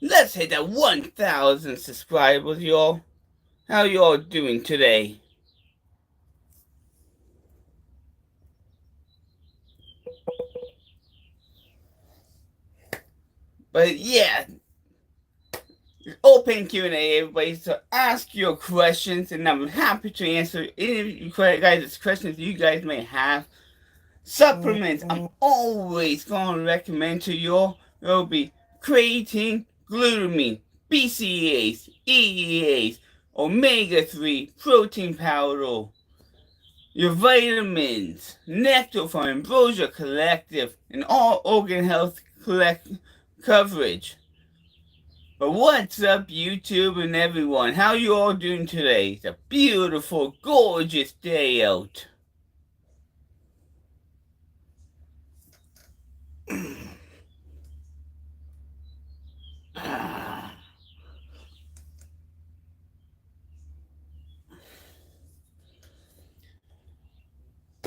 Let's hit that 1,000 subscribers, y'all. How y'all doing today? But yeah, open Q&A, everybody. So ask your questions, and I'm happy to answer any of you guys' questions you guys may have. Supplements I'm always going to recommend to y'all will be creatine, glutamine, BCAAs, EEAs, omega-3, protein powder, your vitamins, nectar from Ambrosia Collective, and all organ health coverage. But what's up, YouTube and everyone? How you all doing today? It's a beautiful, gorgeous day out.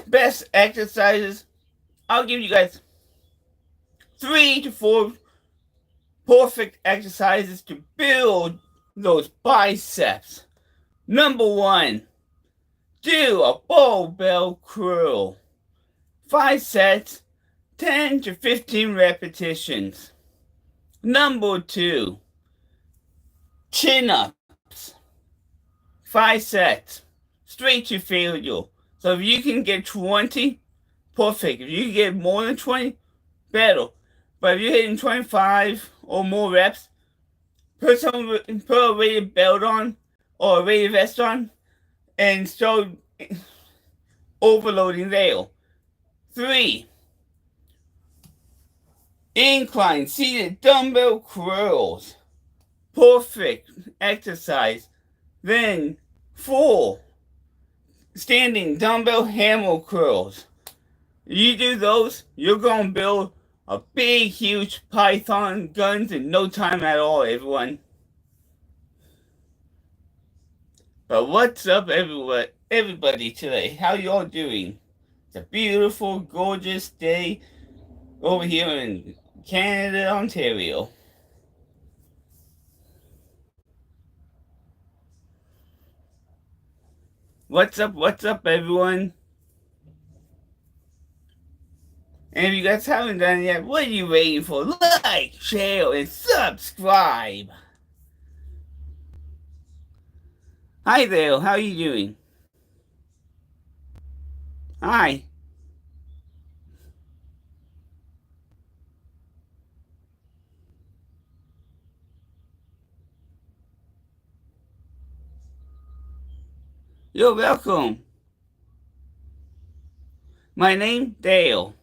Best exercises. I'll give you guys 3 to 4 perfect exercises to build those biceps. Number 1, do a barbell curl. 5 sets, 10 to 15 repetitions. Number 2, chin-ups. 5 sets, straight to failure. So if you can get 20, perfect. If you can get more than 20, better. But if you're hitting 25 or more reps, put a weighted belt on or a weighted vest on and start overloading there. 3, incline seated dumbbell curls. Perfect exercise. Then 4, standing dumbbell hammer curls. You do those, you're going to build a big, huge python guns in no time at all, everyone. But what's up, everybody today? How y'all doing? It's a beautiful, gorgeous day over here in Canada, Ontario. What's up, everyone? And if you guys haven't done it yet, what are you waiting for? Like, share, and subscribe. Hi there, how are you doing? Hi. You're welcome. My name, Dale.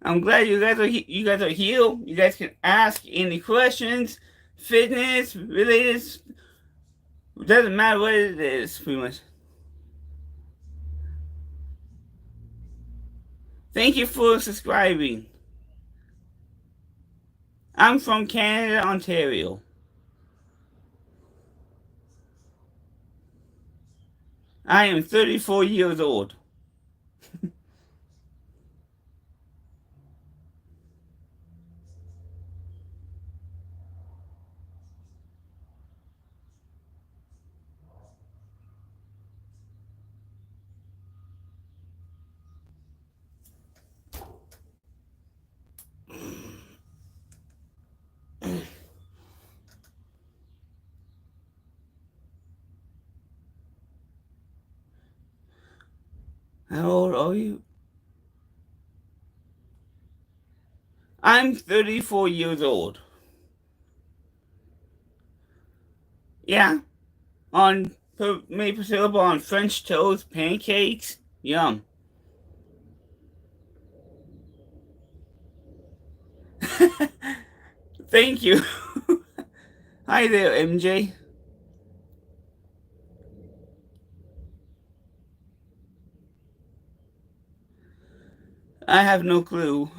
I'm glad you guys are here. You guys can ask any questions, fitness related. Doesn't matter what it is, pretty much. Thank you for subscribing. I'm from Canada, Ontario. I am 34 years old. How old are you? I'm 34 years old. Yeah, on maple syrup on French toast, pancakes. Yum. Thank you. Hi there, MJ. I have no clue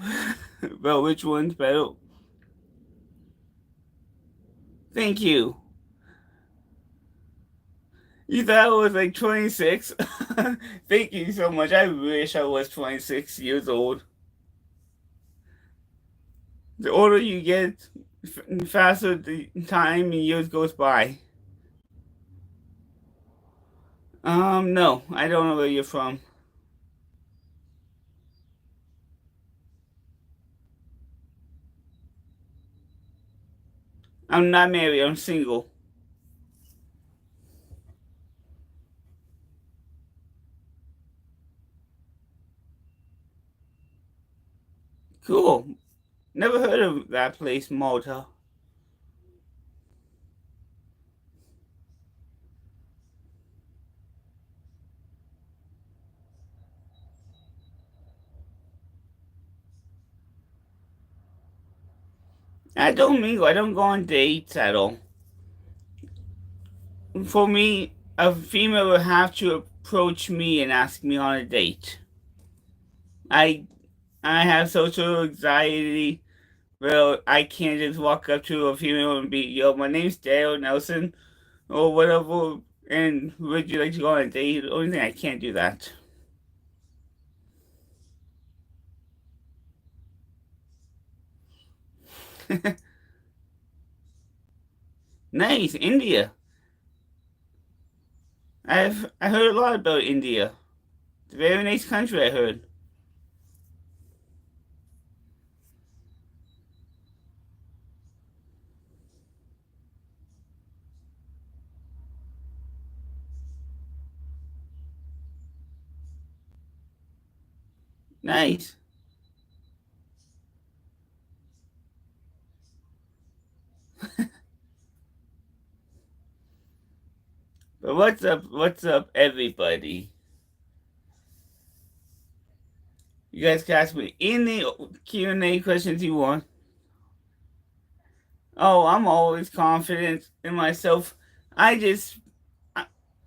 about which one's better. Thank you. You thought I was like 26? Thank you so much. I wish I was 26 years old. The older you get, faster the time and years goes by. No, I don't know where you're from. I'm not married, I'm single. Cool. Never heard of that place, Malta. I don't mingle, I don't go on dates at all. For me, a female would have to approach me and ask me on a date. I I have social anxiety. Well, I can't just walk up to a female and be, yo, my name's Dale Nelson, or whatever, and would you like to go on a date? The only thing I can't do that. Nice, India. I heard a lot about India. It's a very nice country, I heard. Nice. But what's up, everybody? You guys can ask me any Q&A questions you want. Oh, I'm always confident in myself. I just,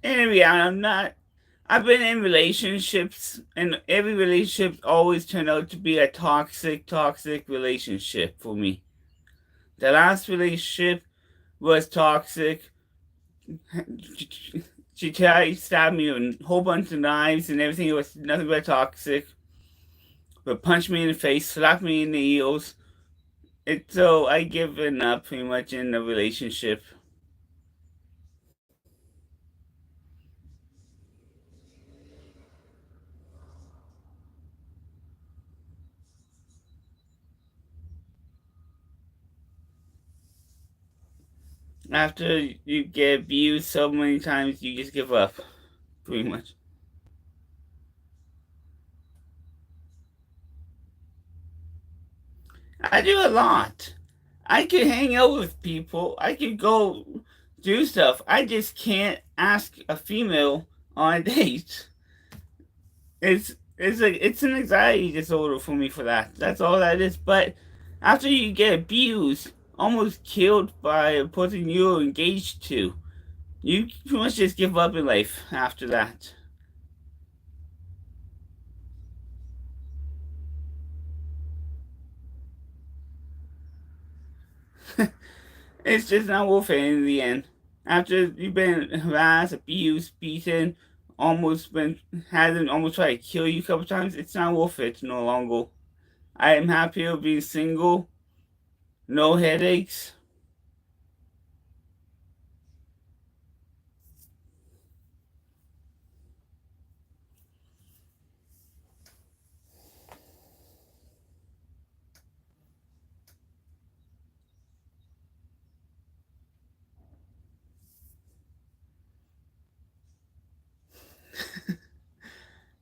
in reality, I'm not. I've been in relationships, and every relationship always turned out to be a toxic relationship for me. The last relationship was toxic. She tried to stab me with a whole bunch of knives and everything. It was nothing but toxic. But punched me in the face, slapped me in the ears. So I given up pretty much in the relationship. After you get abused so many times, you just give up, pretty much. I do a lot. I can hang out with people. I can go do stuff. I just can't ask a female on a date. It's an anxiety disorder for me for that. That's all that is. But after you get abused, almost killed by a person you're engaged to, you pretty much just give up in life after that. It's just not worth it in the end. After you've been harassed, abused, beaten, almost been had them almost try to kill you a couple times, it's not worth it no longer. I am happier being single, no headaches.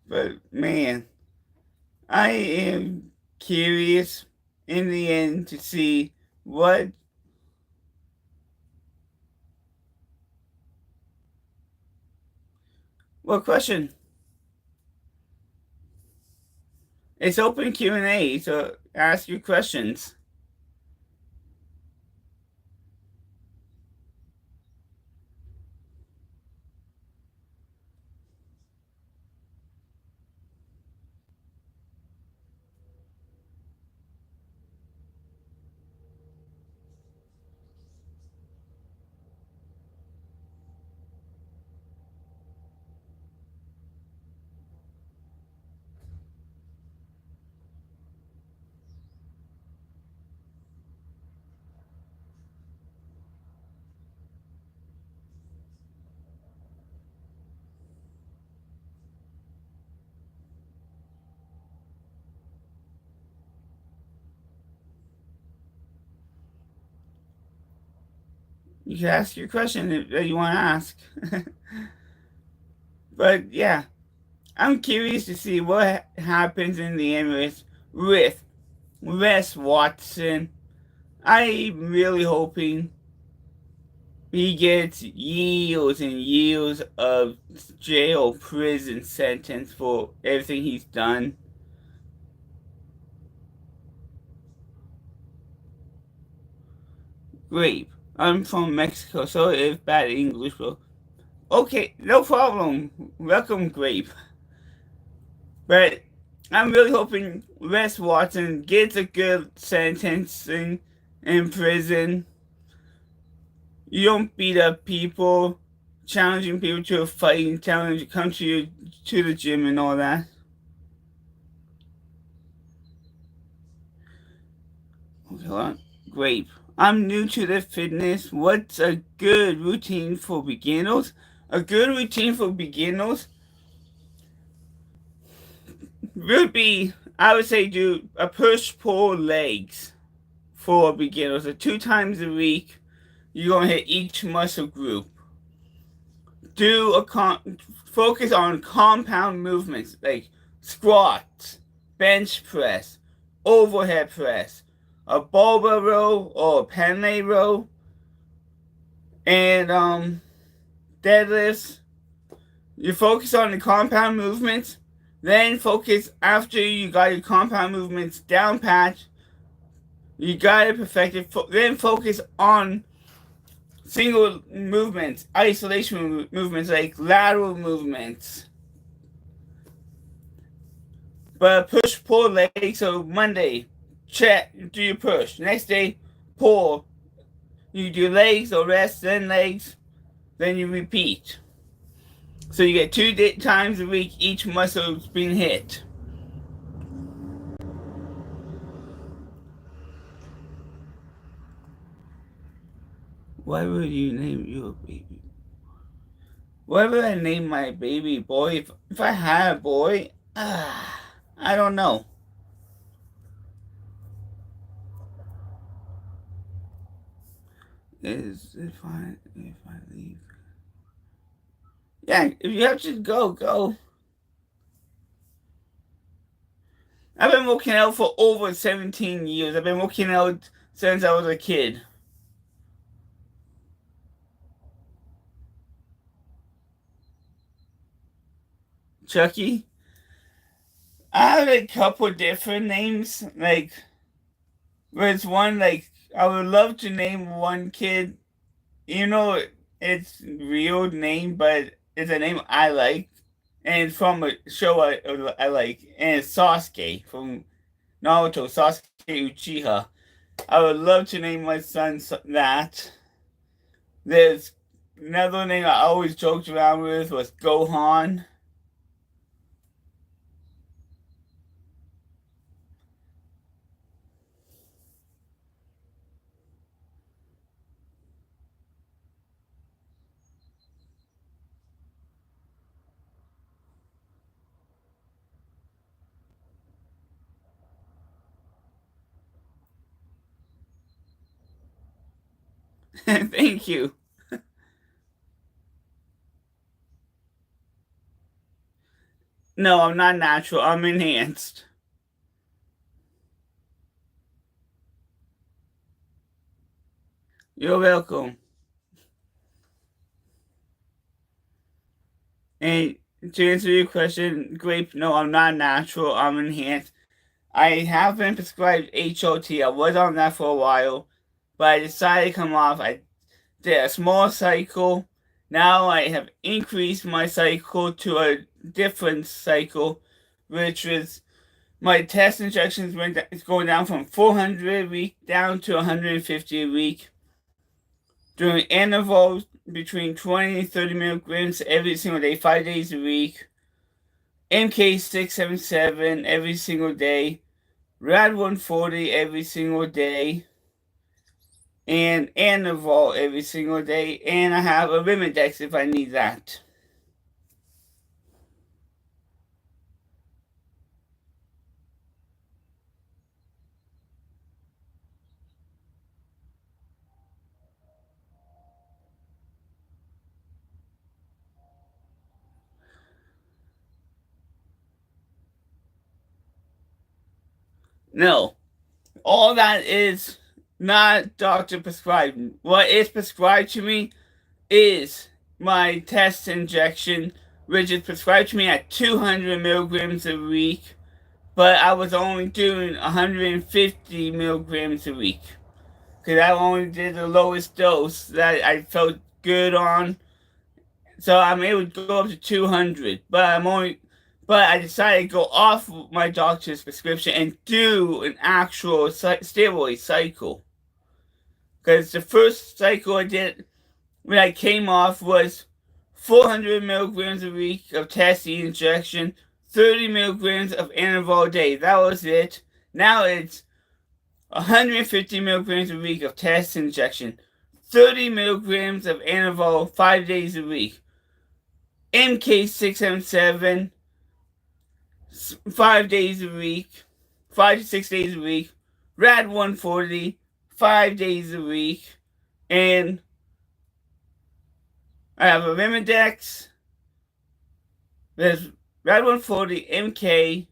But man, I am curious in the end to see what question. It's open Q&A, so ask your questions. you can ask your question that you want to ask. But yeah, I'm curious to see what happens in the Emirates with Wes Watson. I'm really hoping he gets years and years of jail prison sentence for everything he's done. Grape. I'm from Mexico, so it's bad English, bro. Okay, no problem. Welcome, Grape. But I'm really hoping Wes Watson gets a good sentencing in prison. You don't beat up people, challenging people to a fight, and telling them to come to the gym and all that. Okay, hold on. Grape. I'm new to the fitness. What's a good routine for beginners? A good routine for beginners would be, I would say, do a push-pull legs for beginners. So 2 times a week, you're gonna hit each muscle group. Do focus on compound movements like squats, bench press, overhead press, a barbell row or a penne row, and deadlifts. You focus on the compound movements, then focus after you got your compound movements down pat. You got it perfected. Then focus on single movements, isolation movements like lateral movements. But push pull legs. So Monday, check, do your push. Next day, pull. You do legs or rest, then legs, then you repeat. So you get 2 times a week, each muscle's being hit. What would you name your baby? What would I name my baby boy? If I had a boy, I don't know. If I leave? Yeah, if you have to go, go. I've been working out for over 17 years. I've been working out since I was a kid. Chucky? I have a couple different names. Like, there's one, like, I would love to name one kid. You know, it's real name, but it's a name I like. And it's from a show I like. And it's Sasuke from Naruto, Sasuke Uchiha. I would love to name my son that. There's another name I always joked around with was Gohan. Thank you. No, I'm not natural. I'm enhanced. You're welcome. And to answer your question, Grape, no, I'm not natural. I'm enhanced. I have been prescribed HOT. I was on that for a while, but I decided to come off. I did a small cycle. Now I have increased my cycle to a different cycle, which was my test injections it's going down from 400 a week down to 150 a week. Doing intervals between 20 and 30 milligrams every single day, 5 days a week. MK677 every single day. Rad 140 every single day. And Interval every single day. And I have a Rimidex if I need that. No, all that is not doctor prescribed. What is prescribed to me is my test injection, which is prescribed to me at 200 milligrams a week, but I was only doing 150 milligrams a week because I only did the lowest dose that I felt good on. So I'm able to go up to 200, but I decided to go off my doctor's prescription and do an actual steroid cycle. Because the first cycle I did when I came off was 400 milligrams a week of test injection, 30 milligrams of interval a day. That was it. Now it's 150 milligrams a week of test injection, 30 milligrams of interval 5 days a week, MK677 5 days a week, 5 to 6 days a week, Rad 140 5 days a week, and I have a Remidex. There's Rad 140, MK,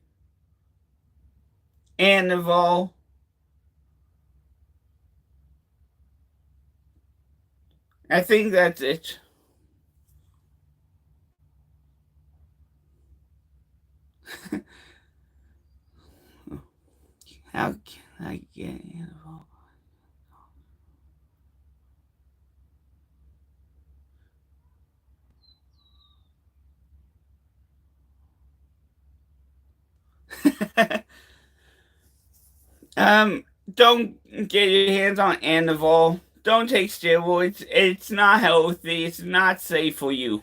and Naval. I think that's it. How can I get involved? Don't get your hands on Anival. Don't take steroids. It's not healthy. It's not safe for you.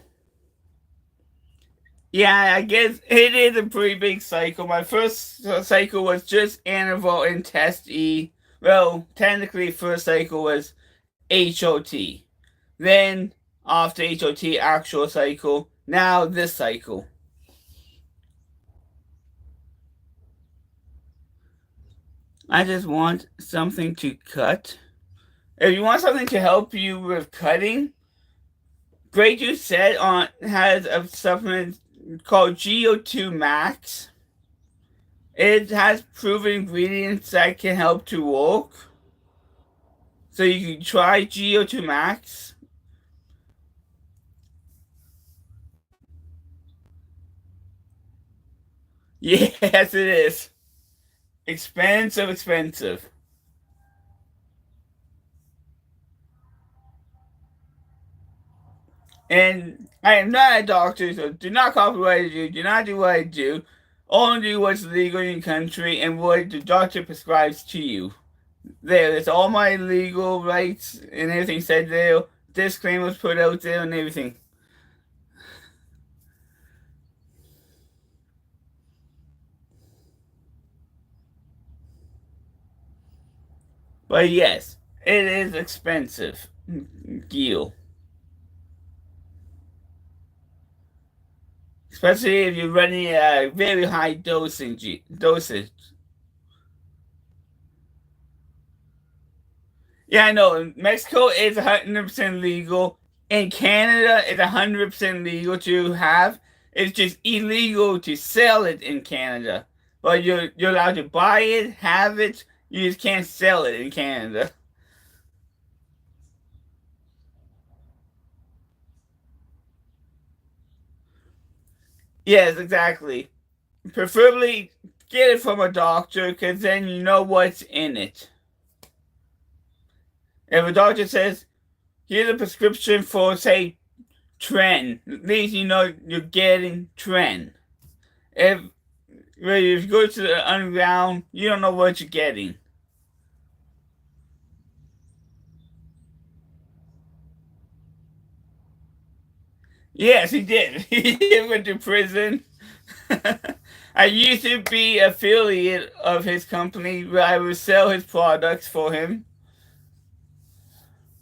Yeah, I guess it is a pretty big cycle. My first cycle was just Anival and Test E. Well, technically, first cycle was HOT. Then, after HOT, actual cycle. Now, this cycle. I just want something to cut. If you want something to help you with cutting, Grey Juice said on has a supplement called GO2 Max. It has proven ingredients that can help to work. So you can try GO2 Max. Yes, it is. Expensive. And I am not a doctor, so do not copy what I do. Do not do what I do. Only do what's legal in your country and what the doctor prescribes to you. There's all my legal rights and everything said there. Disclaimers put out there and everything. But yes, it is expensive deal. Especially if you're running a very high dosage. Yeah, I know. Mexico is 100% legal. In Canada, it's 100% legal to have. It's just illegal to sell it in Canada. But you're allowed to buy it, have it. You just can't sell it in Canada. Yes, exactly. Preferably get it from a doctor because then you know what's in it. If a doctor says, here's a prescription for, say, Tren, at least you know you're getting Tren. If you go to the underground, you don't know what you're getting. Yes, he did. He went to prison. I used to be affiliate of his company where I would sell his products for him.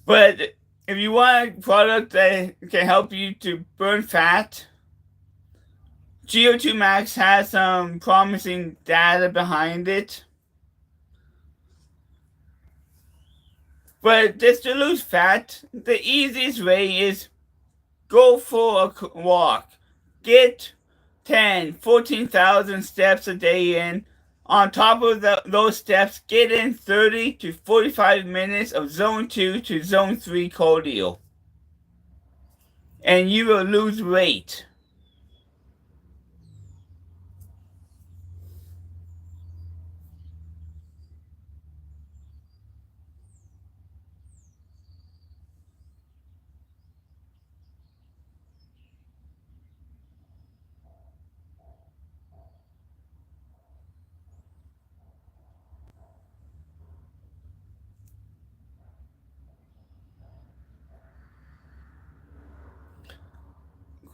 But if you want a product that can help you to burn fat, GO2 Max has some promising data behind it. But just to lose fat, the easiest way is go for a walk. Get 10, 14,000 steps a day in. On top of those steps, get in 30 to 45 minutes of zone 2 to zone 3 cardio. And you will lose weight.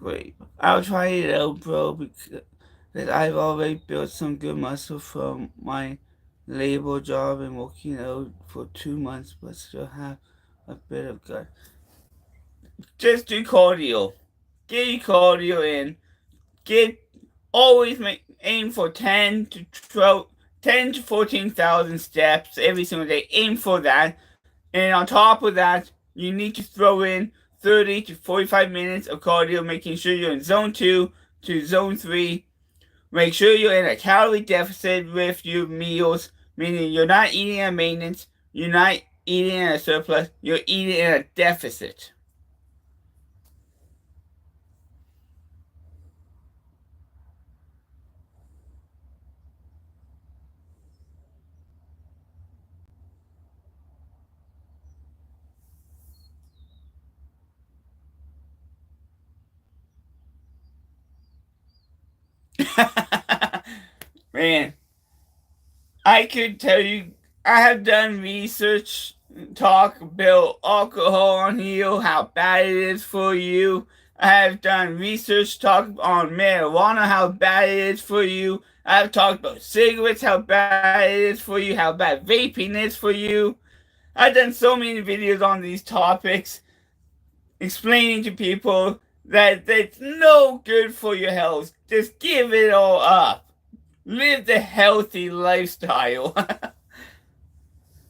Great. I'll try it out, bro, because I've already built some good muscle from my labor job and working out for 2 months, but still have a bit of gut. Just do cardio. Get your cardio in. Get always aim for 10 to 12, 10 to 14,000 steps every single day. Aim for that. And on top of that, you need to throw in 30 to 45 minutes of cardio, making sure you're in zone 2 to zone 3. Make sure you're in a calorie deficit with your meals, meaning you're not eating at maintenance, you're not eating at a surplus, you're eating at a deficit. Man, I could tell you, I have done research, talk about alcohol on here, how bad it is for you. I have done research, talk on marijuana, how bad it is for you. I've talked about cigarettes, how bad it is for you, how bad vaping is for you. I've done so many videos on these topics, explaining to people that it's no good for your health. Just give it all up. Live the healthy lifestyle.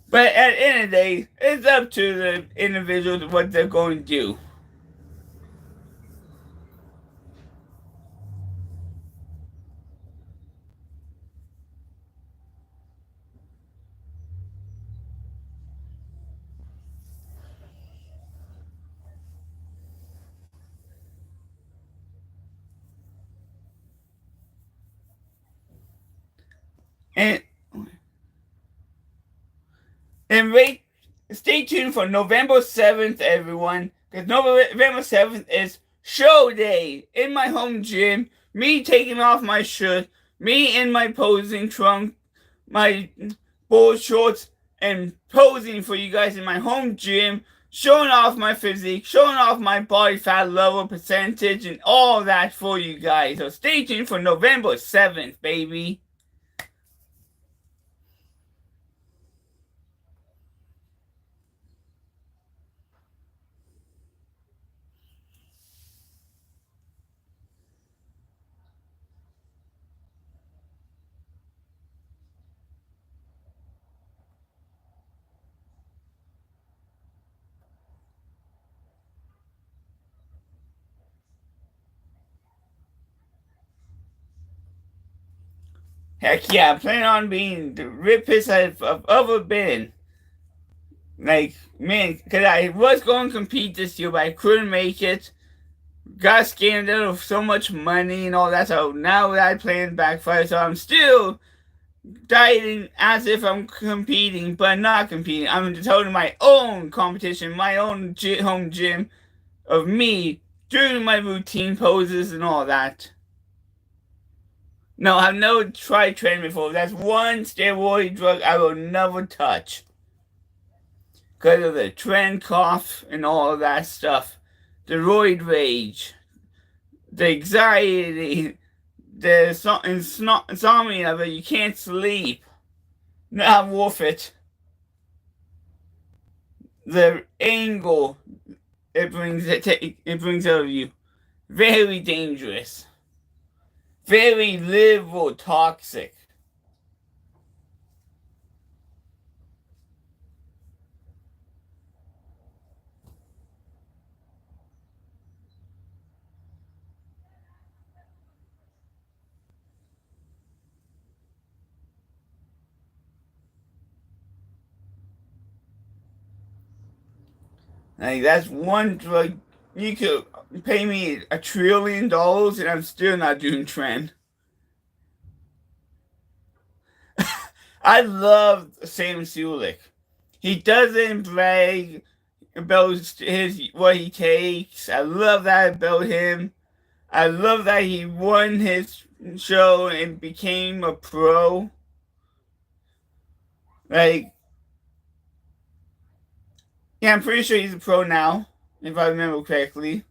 But at the end of the day, it's up to the individuals what they're going to do. And and wait, stay tuned for November 7th, everyone. Because November 7th is show day in my home gym. Me taking off my shirt, me in my posing trunk, my board shorts, and posing for you guys in my home gym, showing off my physique, showing off my body fat level percentage, and all that for you guys. So stay tuned for November 7th, baby. Heck yeah, I plan on being the rippest I've ever been. Like, man, because I was going to compete this year, but I couldn't make it. Got scammed out of so much money and all that, so now that plan backfired, so I'm still dieting as if I'm competing, but not competing. I'm just holding my own competition, my own home gym of me doing my routine poses and all that. No, I've never tried training before. That's one steroid drug I will never touch. Because of the trend cough and all of that stuff. The roid rage. The anxiety. The insomnia that you can't sleep. Not worth it. The anger it brings out of you. Very dangerous. Very liver toxic. Like, that's one drug. You could pay me $1 trillion and I'm still not doing trend. I love Sam Sulik. He doesn't brag about his what he takes. I love that about him. I love that he won his show and became a pro. Like, yeah, I'm pretty sure he's a pro now, if I remember correctly.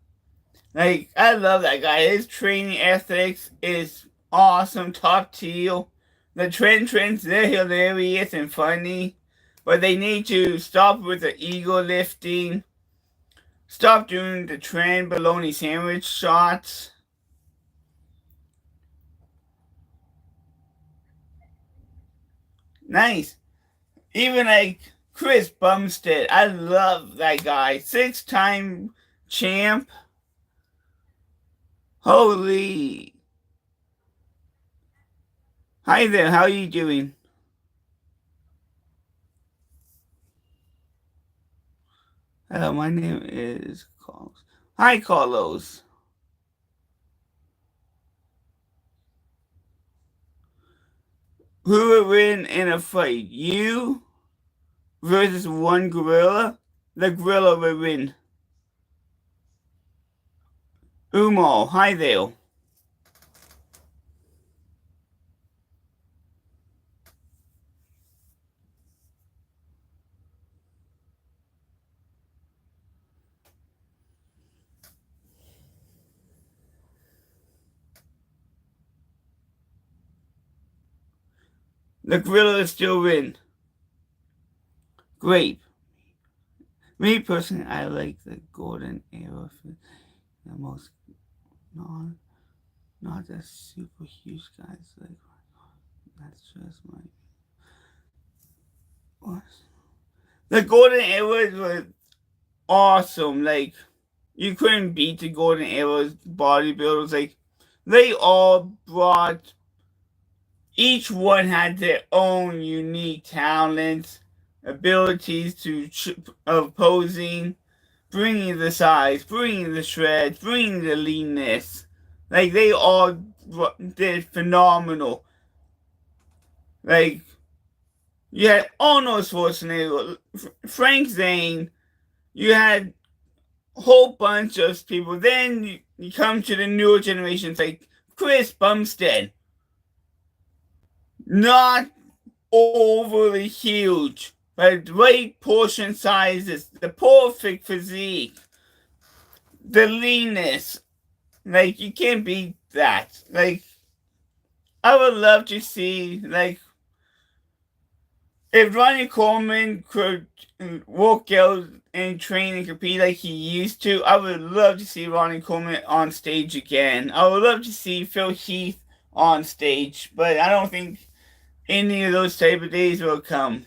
Like, I love that guy. His training ethics is awesome, top tier. The trends, they're hilarious and funny. But they need to stop with the ego lifting. Stop doing the trend bologna sandwich shots. Nice. Even like Chris Bumstead. I love that guy. 6-time champ. Holy. Hi there, how are you doing? Hello, my name is Carlos. Hi, Carlos. Who would win in a fight? You versus one gorilla? The gorilla would win. Umo, hi there. The gorilla still win. Great. Me personally, I like the golden arrow for the most not the super huge guys. Like, that's just my what? The golden arrows were awesome. Like, you couldn't beat the golden arrows bodybuilders. Like, they all brought. Each one had their own unique talents, abilities to of posing, bringing the size, bringing the shreds, bringing the leanness. Like, they all did phenomenal. Like, you had Arnold Schwarzenegger, Frank Zane, you had a whole bunch of people. Then you come to the newer generations like Chris Bumstead. Not overly huge, but right portion sizes, the perfect physique, the leanness. Like, you can't beat that. Like, I would love to see, like, if Ronnie Coleman could work out and train and compete like he used to, I would love to see Ronnie Coleman on stage again. I would love to see Phil Heath on stage, but I don't think any of those type of days will come.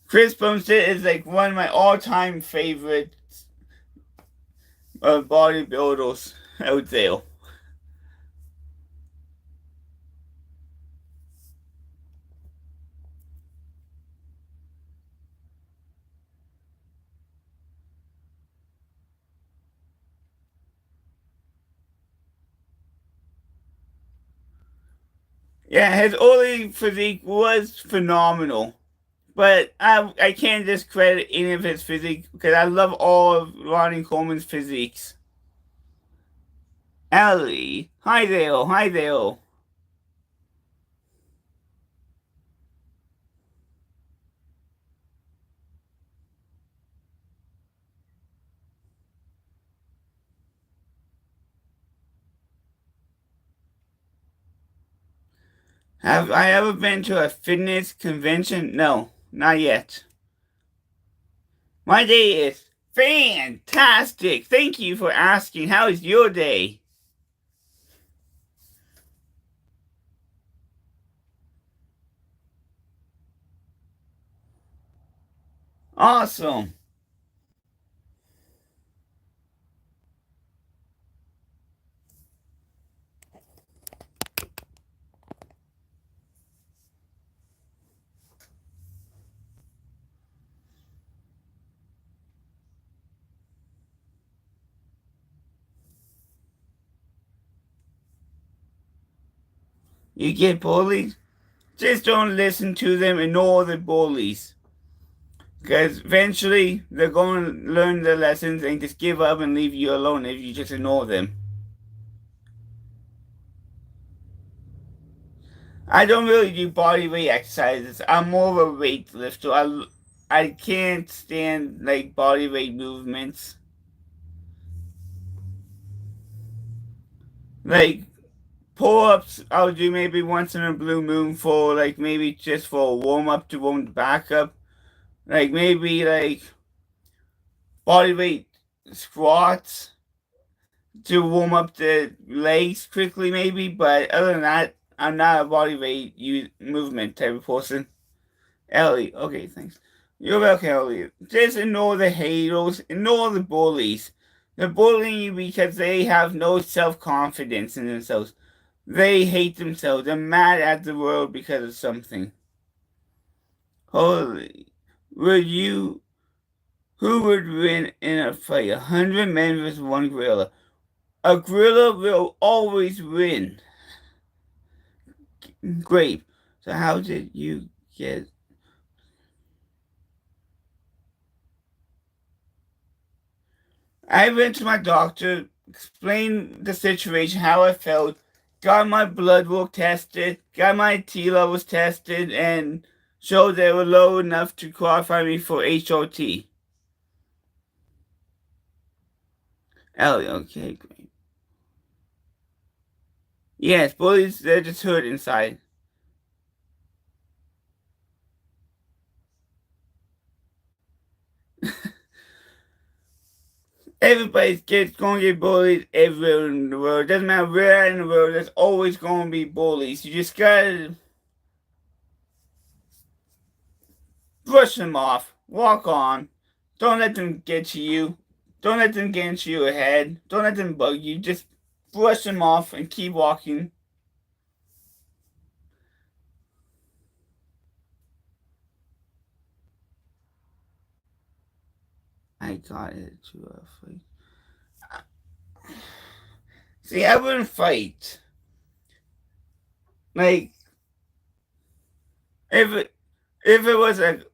Chris Bumstead is like one of my all-time favorite bodybuilders out there. Yeah, his early physique was phenomenal. But I can't discredit any of his physique because I love all of Ronnie Coleman's physiques. Ellie, hi there, hi there. Have I ever been to a fitness convention? No, not yet. My day is fantastic. Thank you for asking. How is your day? Awesome. You get bullied? Just don't listen to them, ignore the bullies. Because eventually they're going to learn their lessons and just give up and leave you alone if you just ignore them. I don't really do body weight exercises. I'm more of a weightlifter. I can't stand like body weight movements. Like pull-ups, I'll do maybe once in a blue moon for like maybe just for a warm-up to warm the back up. Like maybe like body weight squats to warm up the legs quickly maybe. But other than that, I'm not a body weight movement type of person. Ellie, okay, thanks. You're welcome, Ellie. Just ignore the haters, ignore the bullies. They're bullying you because they have no self-confidence in themselves. They hate themselves. They're mad at the world because of something. Holy, would you? Who would win in a fight? 100 men versus one gorilla. A gorilla will always win. Great. So how did you get? I went to my doctor, explained the situation, how I felt, got my blood work tested, got my T levels tested, and showed they were low enough to qualify me for HOT. Ellie, okay, great. Yes, bullies, they're just hurt inside. Everybody's going to get bullied everywhere in the world. Doesn't matter where in the world, there's always going to be bullies. You just gotta brush them off, walk on. Don't let them get to you. Don't let them get into your head. Don't let them bug you. Just brush them off and keep walking. I got it to a fight. See, I wouldn't fight. Like, if it was a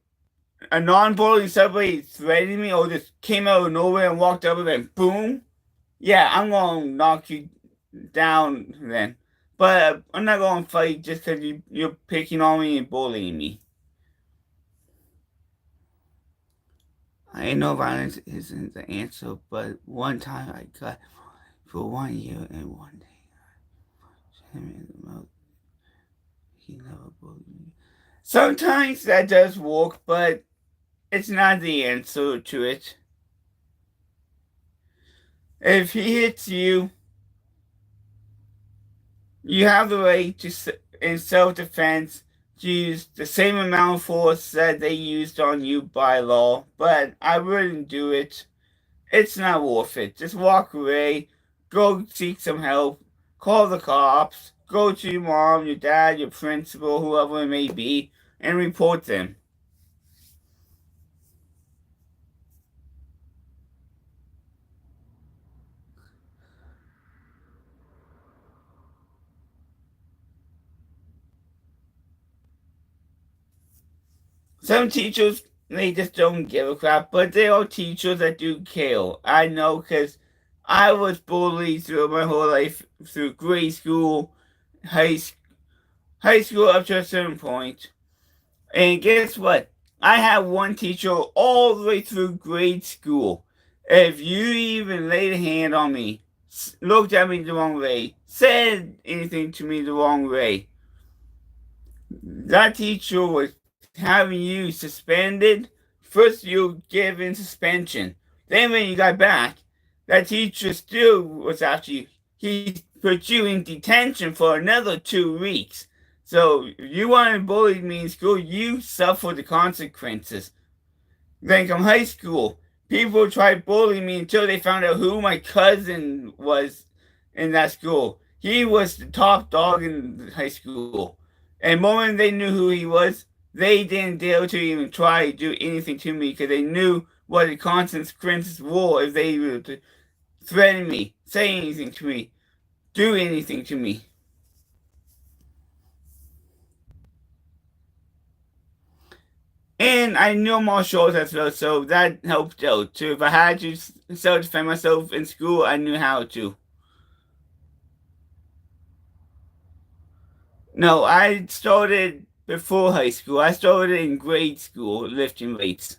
non-bullying somebody threatening me or just came out of nowhere and walked up and went boom, yeah, I'm gonna knock you down then. But I'm not gonna fight just because you're picking on me and bullying me. I know violence isn't the answer, but one time I got for 1 year and one day I him in the mouth. He never bullied me. Sometimes that does work, but it's not the answer to it. If he hits you, you have the right to, in self-defense, to use the same amount of force that they used on you by law, but I wouldn't do it. It's not worth it. Just walk away, go seek some help, call the cops, go to your mom, your dad, your principal, whoever it may be, and report them. Some teachers, they just don't give a crap, but there are teachers that do care. I know because I was bullied through my whole life, through grade school, high, high school up to a certain point. And guess what? I had one teacher all the way through grade school. If you even laid a hand on me, looked at me the wrong way, said anything to me the wrong way, that teacher was having you suspended. First, you given suspension. Then, when you got back, that teacher still was actually, he put you in detention for another 2 weeks. So, if you want to bully me in school, you suffer the consequences. Then, come high school, people tried bullying me until they found out who my cousin was in that school. He was the top dog in high school. And the moment they knew who he was, they didn't dare to even try to do anything to me because they knew what the consequences were if they were to threaten me, say anything to me, do anything to me. And I knew martial arts as well, so that helped out too. If I had to self-defend myself in school, I knew how to. No, I started before high school. I started in grade school lifting weights.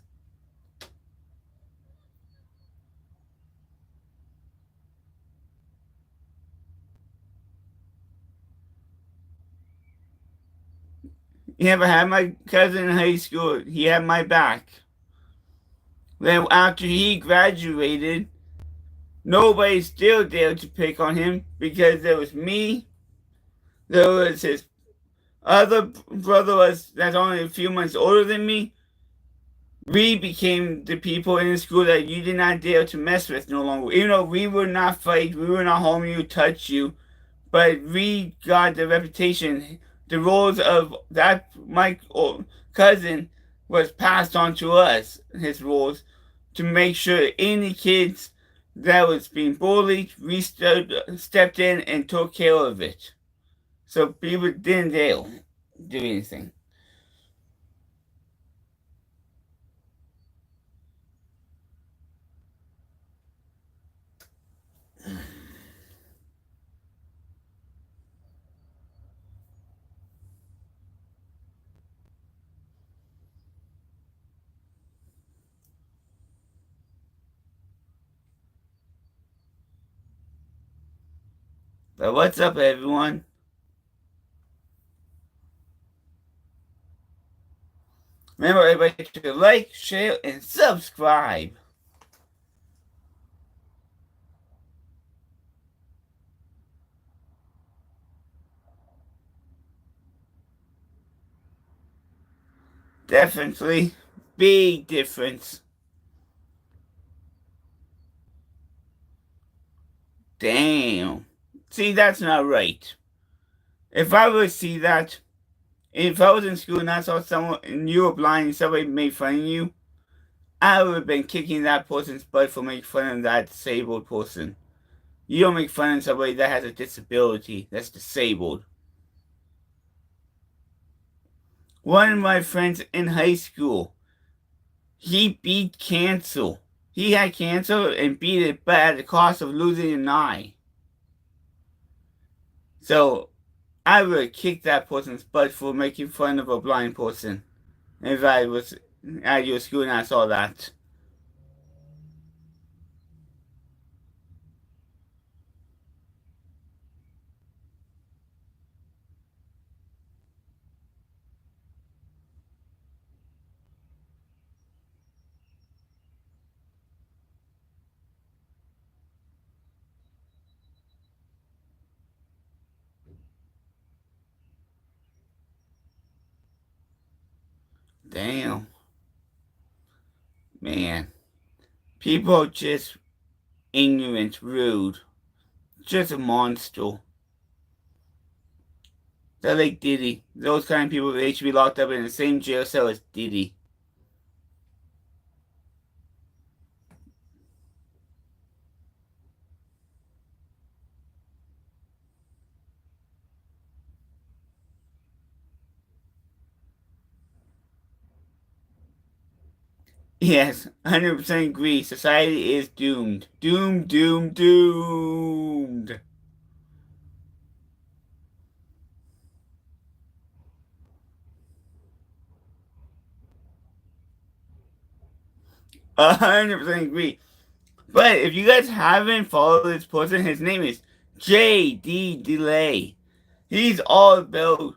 Yeah, but I had my cousin in high school. He had my back. Then after he graduated, nobody still dared to pick on him because there was me, there was his other brother was that's only a few months older than me. We became the people in the school that you did not dare to mess with no longer. Even though we would not fight, we would not harm you, touch you, but we got the reputation. The roles of that my cousin was passed on to us. His roles to make sure any kids that was being bullied, we stepped in and took care of it. So people didn't dare do anything. But what's up, everyone? Remember, everybody to like, share, and subscribe. Definitely, big difference. Damn. See, that's not right. If I would see that, if I was in school and I saw someone and you were blind and somebody made fun of you, I would have been kicking that person's butt for making fun of that disabled person. You don't make fun of somebody that has a disability, that's disabled. One of my friends in high school, he beat cancer. He had cancer and beat it, but at the cost of losing an eye. So I would kick that person's butt for making fun of a blind person if I was at your school and I saw that. Damn, man. People just ignorant, rude, just a monster. They're like Diddy. Those kind of people, they should be locked up in the same jail cell as Diddy. Yes, 100% agree. Society is doomed. Doomed, doomed, doomed. 100% agree. But if you guys haven't followed this person, his name is J.D. Delay. He's all about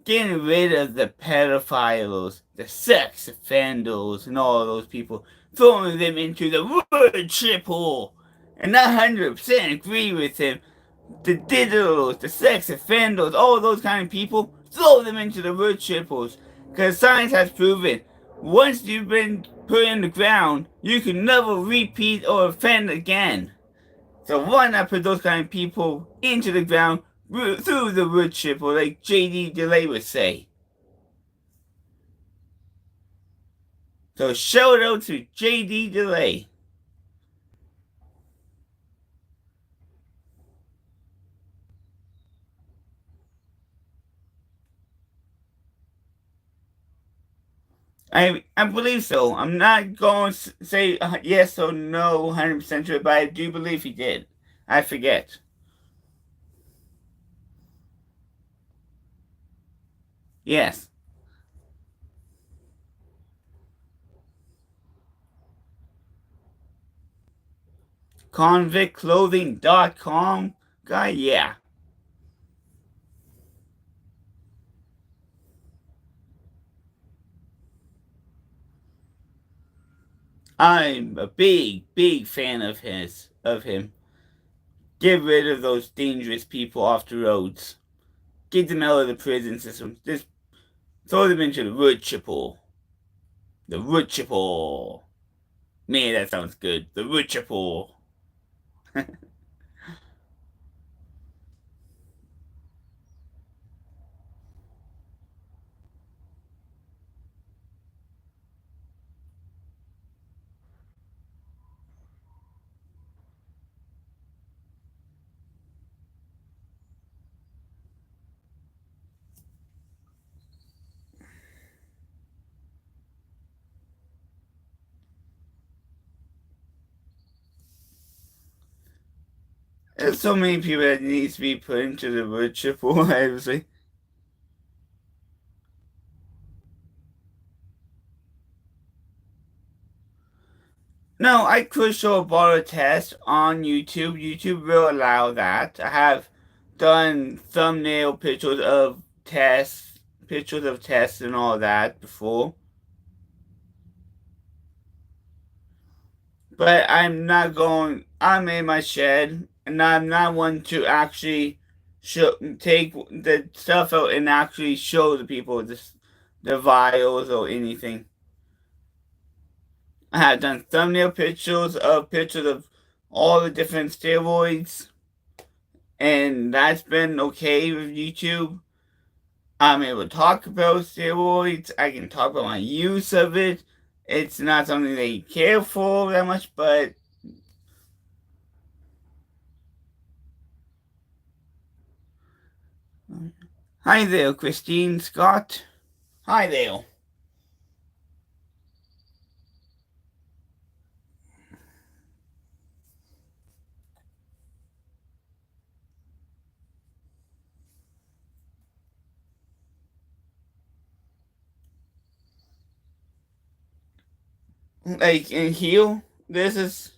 getting rid of the pedophiles, the sex offenders, and all those people, throwing them into the wood chip hole. And I 100% agree with him. The digitals, the sex offenders, all those kind of people, throw them into the wood chip holes. Because science has proven once you've been put in the ground, you can never repeat or offend again. So why not put those kind of people into the ground through the wood chipper, like JD Delay would say? So shout out to JD Delay. I believe so. I'm not going to say yes or no 100% to it, but I do believe he did. I forget. Yes. Convictclothing.com guy, yeah. I'm a big fan of him. Get rid of those dangerous people off the roads. Get them out of the prison system. Just throw them into the wood chipper. The wood chipper. Man, that sounds good. The wood chipper. There's so many people that needs to be put into the wood chipper, obviously. No, I could show a bottle test on YouTube. YouTube will allow that. I have done thumbnail pictures of tests and all that before. But I'm in my shed, and I'm not one to actually take the stuff out and actually show the people the vials or anything. I have done thumbnail pictures of all the different steroids, and that's been okay with YouTube. I'm able to talk about steroids. I can talk about my use of it. It's not something they care for that much, but hi there, Christine Scott. Hi there. Like in heel, this is.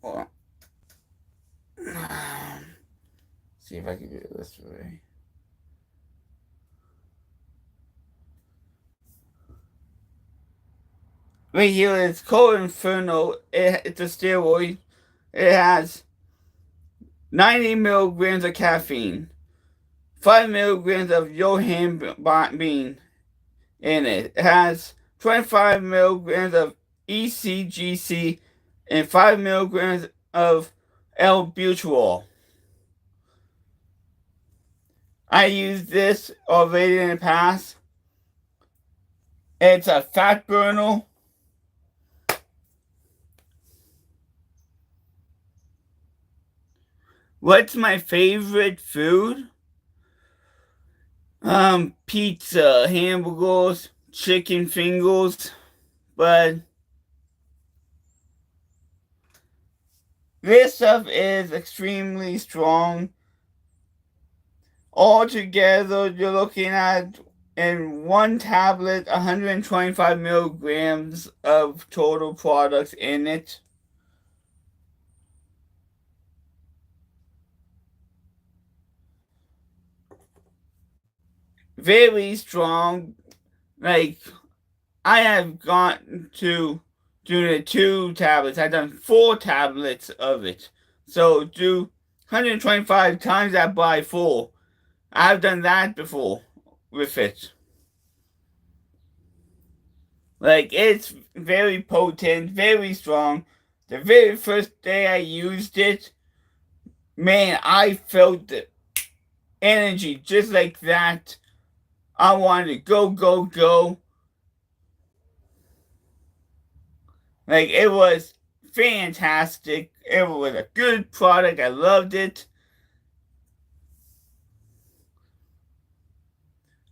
Hold on. See if I can do it this way. Right here is Cold Inferno. It's a steroid. It has 90 milligrams of caffeine, 5 milligrams of Johan bean in it. It has 25 milligrams of ECGC and 5 milligrams of L-butyrol. I used this already in the past. It's a fat burner. What's my favorite food? Pizza, hamburgers, chicken fingers, but this stuff is extremely strong. Altogether, you're looking at in one tablet 125 milligrams of total products in it. Very strong. Like, I have gone to do the 2 tablets. I've done 4 tablets of it. So do 125 times that by 4. I've done that before with it. Like, it's very potent, very strong. The very first day I used it, man, I felt the energy just like that. I wanted to go, go, go. Like, it was fantastic. It was a good product. I loved it.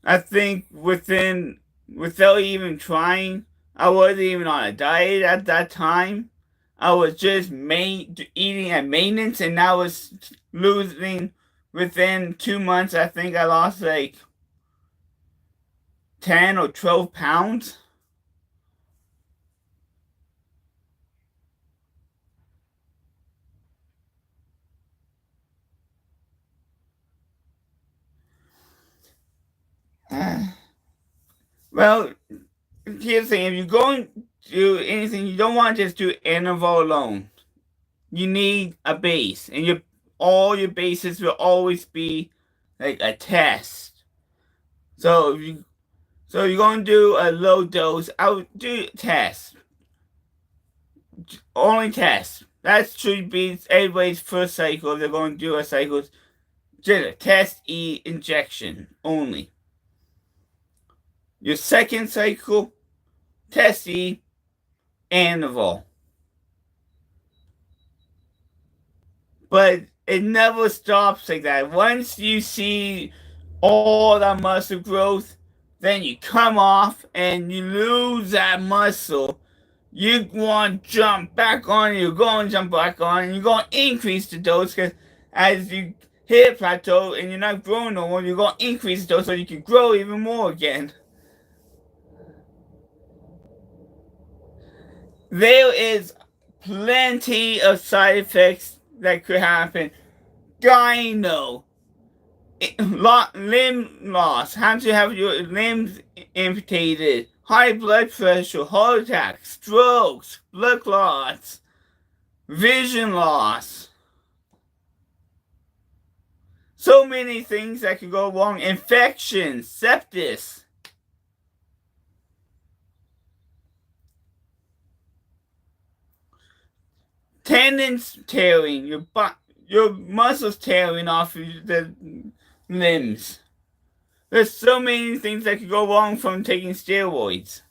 I think within without even trying. I wasn't even on a diet at that time. I was just eating at maintenance, and I was losing within 2 months. I think I lost like 10 or 12 pounds. Well, here's the thing: if you're going to do anything, you don't want to just do interval alone. You need a base, and all your bases will always be like a test. So if you so you're gonna do a low dose, I would do test. Only test. That should be everybody's first cycle. If they're going to do a cycle, just a test E injection only. Your second cycle, test E interval. But it never stops like that. Once you see all that muscle growth, then you come off and you lose that muscle. You want to jump back on, you're going to jump back on, and you're going to increase the dose because as you hit a plateau and you're not growing no more, you're going to increase the dose so you can grow even more again. There is plenty of side effects that could happen. Gyno, limb loss, have to have your limbs amputated, high blood pressure, heart attack, strokes, blood clots, vision loss. So many things that could go wrong. Infections, sepsis. Tendons tearing, your muscles tearing off the limbs. There's so many things that could go wrong from taking steroids.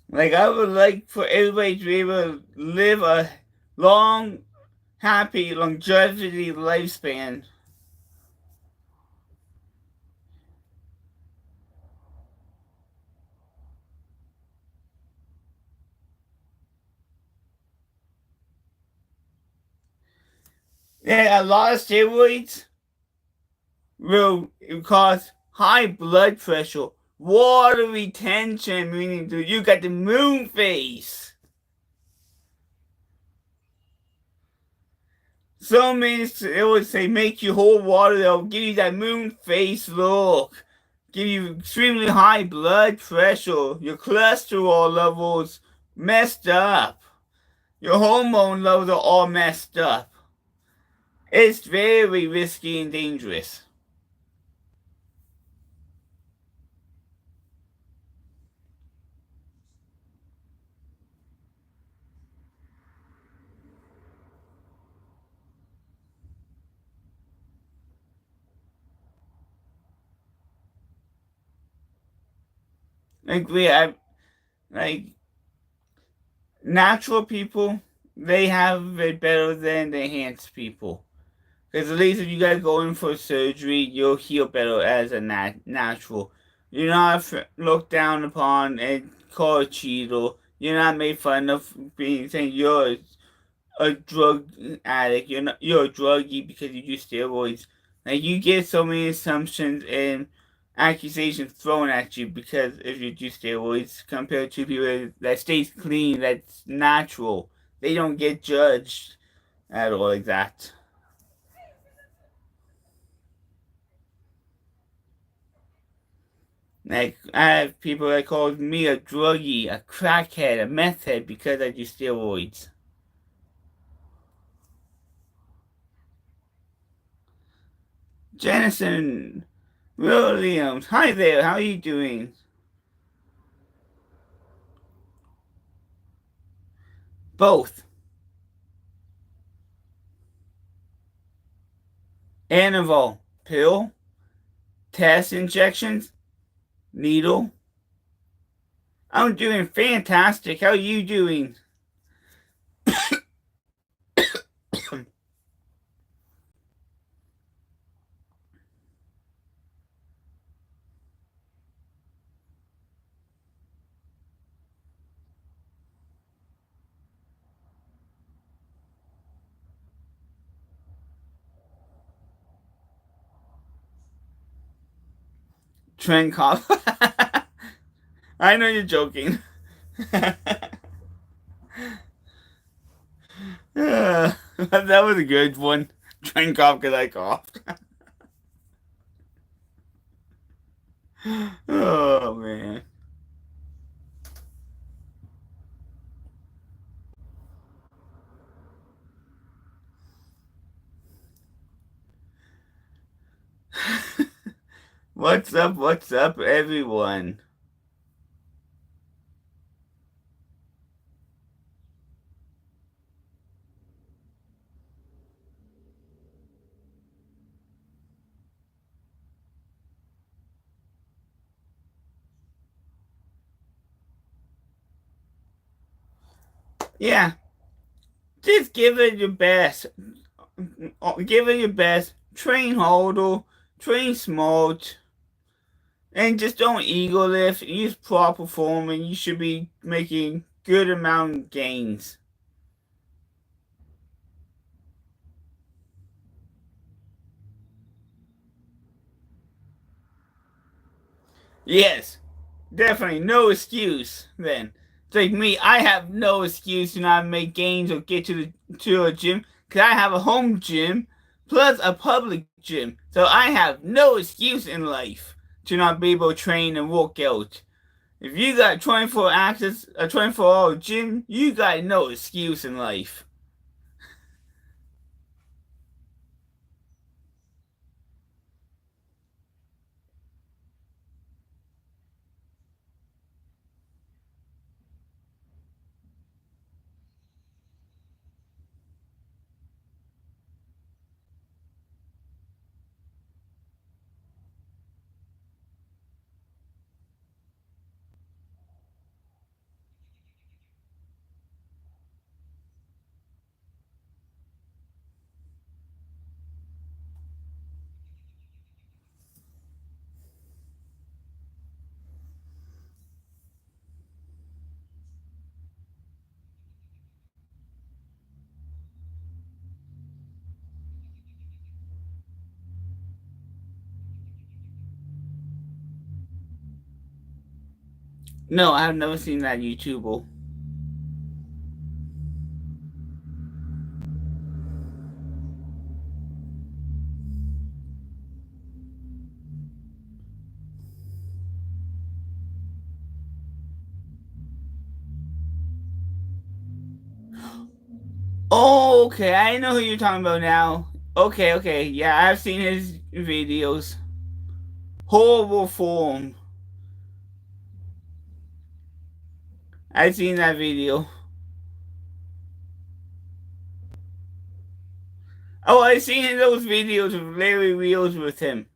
Like, I would like for everybody to be able to live a long, happy, longevity lifespan. Yeah, a lot of steroids will cause high blood pressure, water retention, meaning you got the moon face. So many steroids say make you hold water, they'll give you that moon face look, give you extremely high blood pressure, your cholesterol levels messed up, your hormone levels are all messed up. It's very risky and dangerous. Like natural people, they have it better than the enhanced people. Because at least if you guys go in for surgery, you'll heal better as a natural. You're not looked down upon and called a cheater. You're not made fun of being saying you're a drug addict. You're a druggie because you do steroids. Like you get so many assumptions and accusations thrown at you because if you do steroids compared to people that stays clean, that's natural. They don't get judged at all like that. Like I have people that call me a druggie, a crackhead, a meth head because I do steroids. Jennison Williams, hi there, how are you doing? Both. Anavol, pill, test injections, needle. I'm doing fantastic. How are you doing? Trend cough. I know you're joking. That was a good one. Trend cough because I coughed. Oh man. What's up, everyone? Yeah, just give it your best. Give it your best. Train harder, train smart, and just don't ego lift. Use proper form, and you should be making good amount of gains. Yes, definitely no excuse. Then it's like me. I have no excuse to not make gains or get to a gym because I have a home gym plus a public gym. So I have no excuse in life to not be able to train and work out. If you got 24 access, a 24-hour gym, you got no excuse in life. No, I've never seen that YouTuber. Oh, okay, I know who you're talking about now. Okay, okay, yeah, I've seen his videos. Horrible form. I've seen that video. Oh, I've seen those videos of Larry Wheels with him.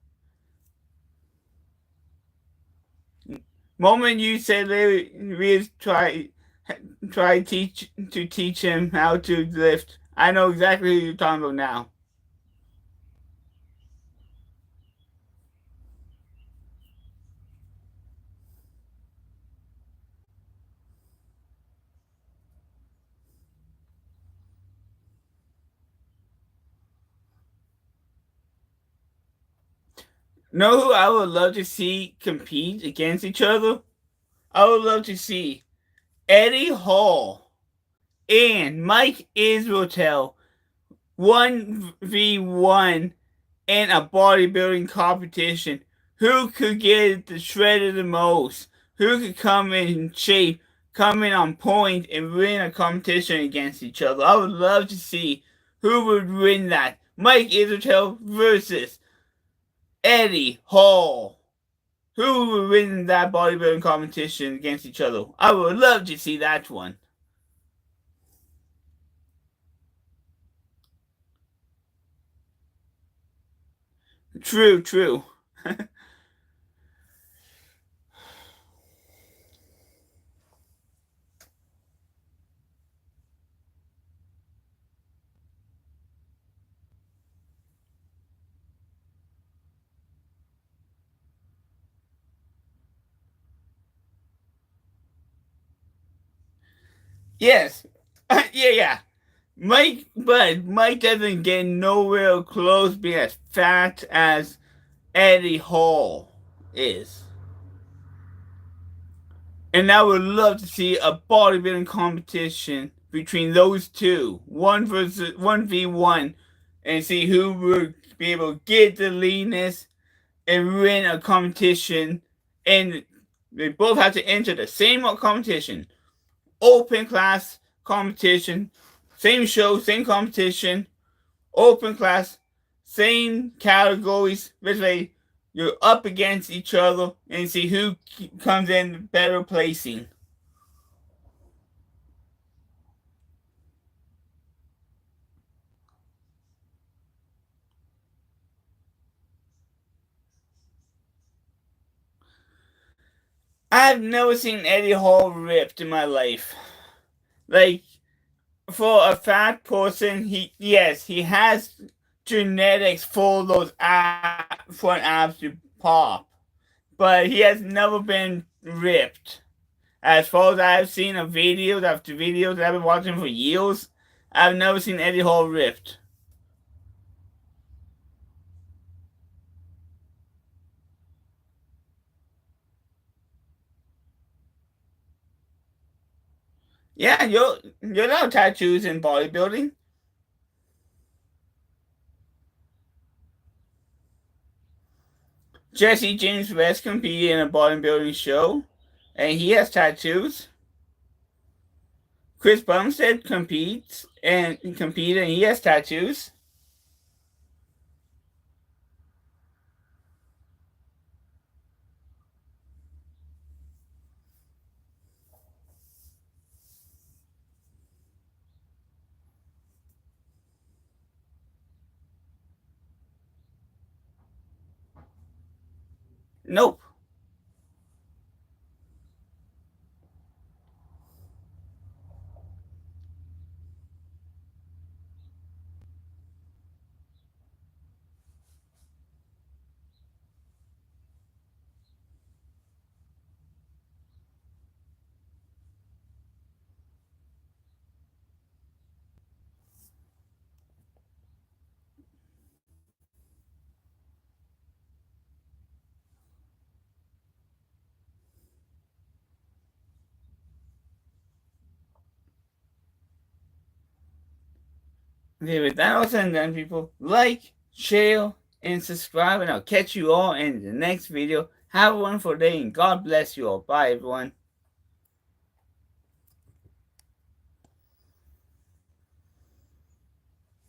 Moment you said Larry Wheels try teach him how to lift. I know exactly who you're talking about now. Know who I would love to see compete against each other? I would love to see Eddie Hall and Mike Israel 1v1 in a bodybuilding competition. Who could get the shredded the most? Who could come in shape, come in on point, and win a competition against each other? I would love to see who would win that. Mike Israel versus Eddie Hall. Who would win that bodybuilding competition against each other? I would love to see that one. True, true. Yes. Yeah. Mike doesn't get nowhere close being as fat as Eddie Hall is. And I would love to see a bodybuilding competition between those two, 1v1, and see who would be able to get the leanness and win a competition. And they both have to enter the same competition, open class competition, same show, same competition, open class, same categories. This way, you're up against each other and see who comes in better placing. I've never seen Eddie Hall ripped in my life. Like, for a fat person, he has genetics for those front abs to pop, but he has never been ripped. As far as I've seen of videos after videos that I've been watching for years, I've never seen Eddie Hall ripped. Yeah, you're not tattoos in bodybuilding. Jesse James West competed in a bodybuilding show, and he has tattoos. Chris Bumstead competed and he has tattoos. Nope. Okay, with that all said and done, people, like, share, and subscribe, and I'll catch you all in the next video. Have a wonderful day, and God bless you all. Bye, everyone.